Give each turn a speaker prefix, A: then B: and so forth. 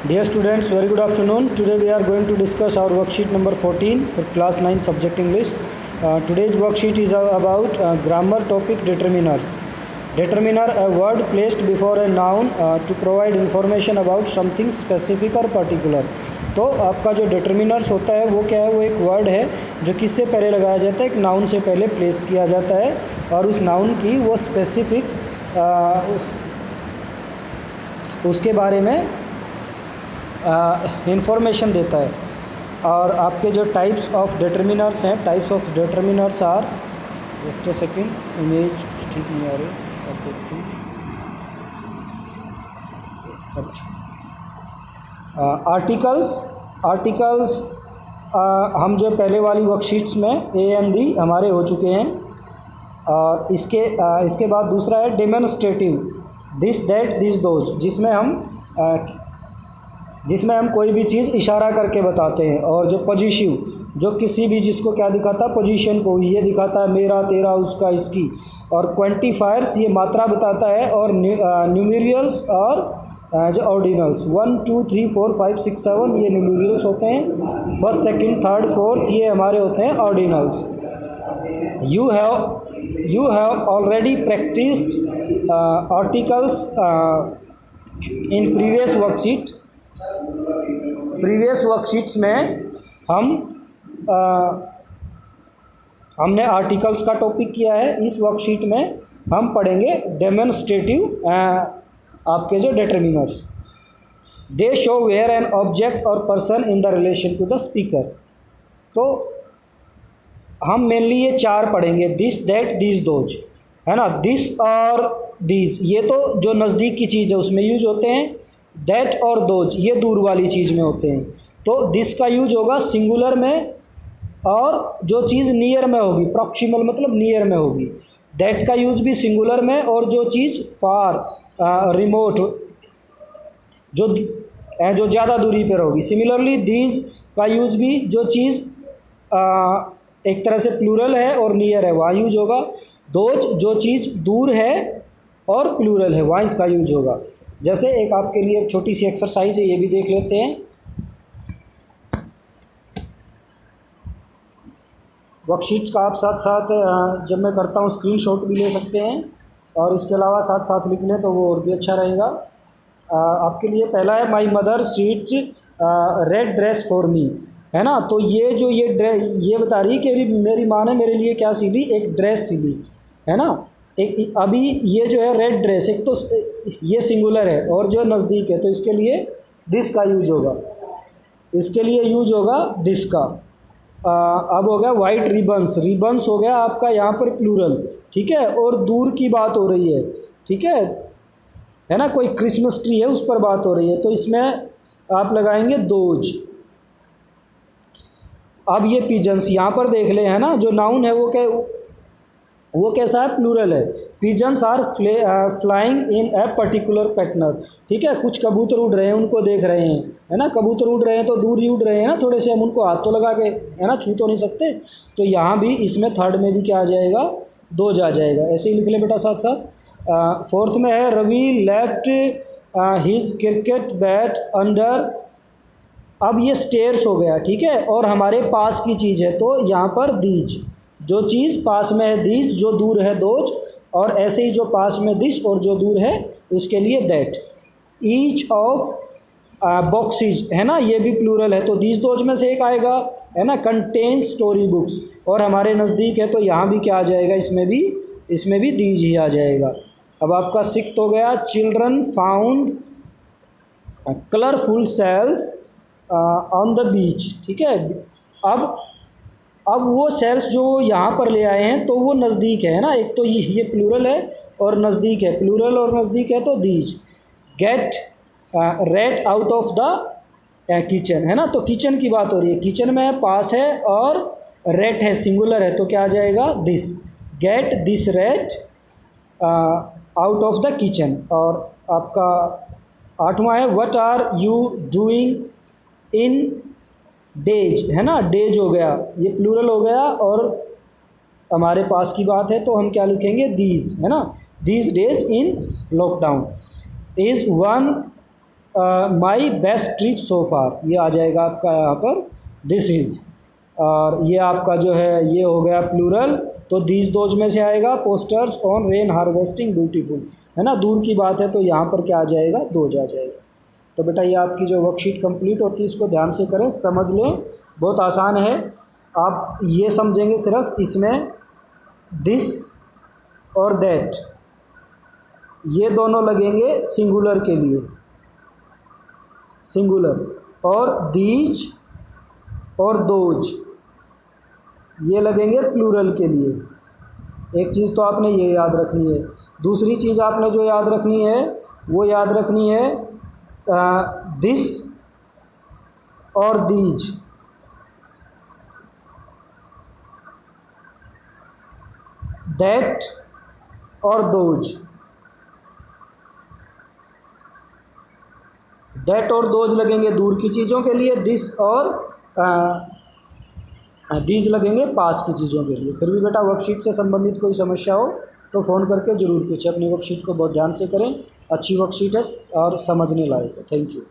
A: Dear students, very good afternoon. Today we are going to discuss our worksheet number 14 for class 9 subject English. Today's worksheet is about grammar topic determiners. Determiner, a word placed before a noun to provide information about something specific or particular. तो आपका जो determiners होता है वो क्या है, वो एक वर्ड है जो किससे पहले लगाया जाता है, एक नाउन से पहले प्लेस किया जाता है और उस नाउन की वो स्पेसिफिक उसके बारे में इंफॉर्मेशन देता है। और आपके जो टाइप्स ऑफ डिटर्मिनर्स हैं, types of determiners are, just a second, image ठीक नहीं आ रही, आप देखते हैं। आर्टिकल्स हम जो पहले वाली वर्कशीट्स में ए एंड दी हमारे हो चुके हैं। और इसके बाद दूसरा है demonstrative, this that this those, जिसमें हम कोई भी चीज़ इशारा करके बताते हैं। और जो पॉजिटिव, जो किसी भी जिसको क्या दिखाता है, पोजीशन को, ये दिखाता है मेरा, तेरा, उसका, इसकी। और क्वांटिफायर्स ये मात्रा बताता है। और न्यूमेरियल्स और जो ऑर्डिनल्स 1 2 3 4 5 6 7 ये न्यूमेरियल्स होते हैं। फर्स्ट सेकंड थर्ड फोर्थ ये हमारे होते हैं ordinals. You have already practised articles in previous worksheets में हमने आर्टिकल्स का टॉपिक किया है। इस वर्कशीट में हम पढ़ेंगे डेमोन्स्ट्रेटिव आपके जो determiners. They show where an object or person in the relation to the speaker. तो हम मेनली ये चार पढ़ेंगे, दिस दैट दिस दोज, है ना। दिस और दीज ये तो जो नज़दीक की चीज़ है उसमें यूज होते हैं। दैट और दोज ये दूर वाली चीज़ में होते हैं। तो दिस का यूज होगा सिंगुलर में, और जो चीज़ नियर में होगी, प्रॉक्सिमल मतलब नियर में होगी। दैट का यूज भी सिंगुलर में, और जो चीज़ फार रिमोट जो ज़्यादा दूरी पर होगी। सिमिलरली दीज का यूज भी जो चीज़ एक तरह से प्लूरल है और नियर है वहाँ यूज होगा। दोज जो चीज़ दूर है और प्लूरल है वहाँ इसका यूज होगा। जैसे एक आपके लिए एक छोटी सी एक्सरसाइज है, ये भी देख लेते हैं। वर्कशीट्स का आप साथ साथ जब मैं करता हूँ स्क्रीनशॉट भी ले सकते हैं, और इसके अलावा साथ साथ लिख लें तो वो और भी अच्छा रहेगा। आपके लिए पहला है my mother sweets red dress for me, है ना। तो ये बता रही है कि मेरी माँ ने मेरे लिए क्या सिली, एक ड्रेस सिली, है ना। एक अभी ये जो है रेड ड्रेस, एक तो ये सिंगुलर है और जो नज़दीक है, तो इसके लिए दिस का यूज होगा, इसके लिए यूज होगा दिस का। अब हो गया वाइट रिबन्स हो गया आपका यहाँ पर प्लूरल, ठीक है, और दूर की बात हो रही है, ठीक है ना। कोई क्रिसमस ट्री है उस पर बात हो रही है, तो इसमें आप लगाएंगे दोज। अब ये पिजन्स यहाँ पर देख ले, है ना, जो नाउन है वो कैसा है, प्लूरल है। Pigeons are flying in a particular pattern, ठीक है। कुछ कबूतर उड़ रहे हैं, उनको देख रहे हैं, है ना। कबूतर उड़ रहे हैं तो दूर ही उड़ रहे हैं ना, थोड़े से, हम उनको हाथ तो लगा के, है ना, छू तो नहीं सकते। तो यहाँ भी इसमें थर्ड में भी क्या आ जाएगा, दोज आ जाएगा। ऐसे ही लिख लें बेटा साथ साथ। फोर्थ में है Ravi left his cricket bat under. अब ये स्टेयर्स हो गया, ठीक है, और हमारे पास की चीज़ है, तो यहाँ पर दीज, जो चीज़ पास में है दीज, जो दूर है दोज, और ऐसे ही जो पास में दिस और जो दूर है उसके लिए दैट। ईच ऑफ बॉक्सेज, है ना, ये भी प्लूरल है, तो दीज दोज में से एक आएगा, है ना। कंटेन स्टोरी बुक्स, और हमारे नज़दीक है तो यहाँ भी क्या आ जाएगा, इसमें भी दीज ही आ जाएगा। अब आपका सिक्स्थ हो गया, children found colourful shells on the beach, ठीक है। अब वो सेल्स जो यहाँ पर ले आए हैं तो वो नज़दीक है ना। एक तो ये प्लूरल है और नज़दीक है, प्लूरल और नज़दीक है, तो these. Get rat out of the kitchen, है ना। तो किचन की बात हो रही है, किचन में पास है और रेट है, सिंगुलर है, तो क्या आ जाएगा, this. Get this rat out of the kitchen. और आपका आठवां है what are you doing in days, है ना। डेज हो गया, ये प्लूरल हो गया और हमारे पास की बात है, तो हम क्या लिखेंगे, दीज, है ना। These days in lockdown. Is one my best trip so far, ये आ जाएगा आपका यहाँ पर दिस इज़। और ये आपका जो है ये हो गया प्लूरल, तो दीज दोज में से आएगा posters on rain harvesting beautiful, है ना, दूर की बात है तो यहाँ पर क्या आ जाएगा, दोज आ जाएगा। तो बेटा ये आपकी जो वर्कशीट कंप्लीट होती है इसको ध्यान से करें, समझ लें, बहुत आसान है। आप ये समझेंगे सिर्फ इसमें दिस और दैट ये दोनों लगेंगे सिंगुलर के लिए, सिंगुलर, और दीज और दोज ये लगेंगे प्लूरल के लिए। एक चीज़ तो आपने ये याद रखनी है। दूसरी चीज़ आपने जो याद रखनी है वो याद रखनी है दिस और दीज, दैट और दोज, दैट और दोज लगेंगे दूर की चीज़ों के लिए, दिस और दीज लगेंगे पास की चीज़ों के लिए। फिर भी बेटा वर्कशीट से संबंधित कोई समस्या हो तो फ़ोन करके ज़रूर पूछें। अपनी वर्कशीट को बहुत ध्यान से करें, अच्छी वर्कशीट है और समझने लायक है। Thank you.